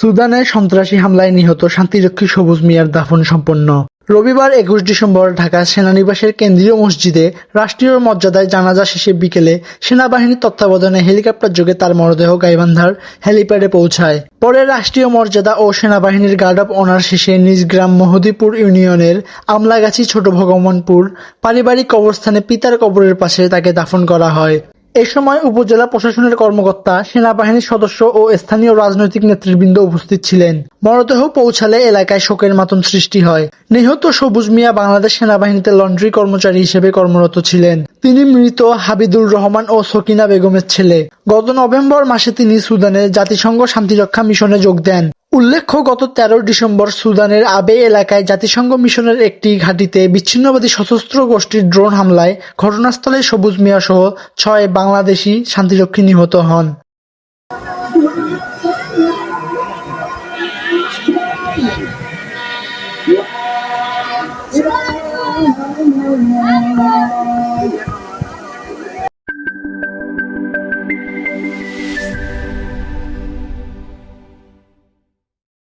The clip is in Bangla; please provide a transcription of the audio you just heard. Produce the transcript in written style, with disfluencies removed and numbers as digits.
সুদানে সন্ত্রাসী হামলায় নিহত শান্তিরক্ষী সবুজ মিয়ার দাফন সম্পন্ন। রবিবার ২১ ডিসেম্বর ঢাকা সেনানিবাসের কেন্দ্রীয় মসজিদে রাষ্ট্রীয় মর্যাদায় জানাজা শেষে বিকেলে সেনাবাহিনীর তত্ত্বাবধানে হেলিকপ্টার যোগে তার মরদেহ গাইবান্ধার হেলিপ্যাডে পৌঁছায়। পরে রাষ্ট্রীয় মর্যাদা ও সেনাবাহিনীর গার্ড অব অনার শেষে নিজ গ্রাম মহদীপুর ইউনিয়নের আমলাগাছি ছোট ভগবানপুর পারিবারিক কবরস্থানে পিতার কবরের পাশে তাকে দাফন করা হয়। এ সময় উপজেলা প্রশাসনের কর্মকর্তা, সেনাবাহিনীর সদস্য ও স্থানীয় রাজনৈতিক নেতৃবৃন্দ উপস্থিত ছিলেন। মরদেহ পৌঁছালে এলাকায় শোকের মাতম সৃষ্টি হয়। নিহত সবুজ মিয়া বাংলাদেশ সেনাবাহিনীতে লন্ড্রি কর্মচারী হিসেবে কর্মরত ছিলেন। তিনি মৃত হাবিদুর রহমান ও সকিনা বেগমের ছেলে। গত নভেম্বর মাসে তিনি সুদানের জাতিসংঘ শান্তিরক্ষা মিশনে যোগ দেন। উল্লেখ্য, গত ১৩ ডিসেম্বর সুদানের আবে এলাকায় জাতিসংঘ মিশনের একটি ঘাঁটিতে বিচ্ছিন্নতাবাদী সশস্ত্র গোষ্ঠীর ড্রোন হামলায় ঘটনাস্থলে সবুজ মিয়া সহ ৬ বাংলাদেশি শান্তিরক্ষী নিহত হন।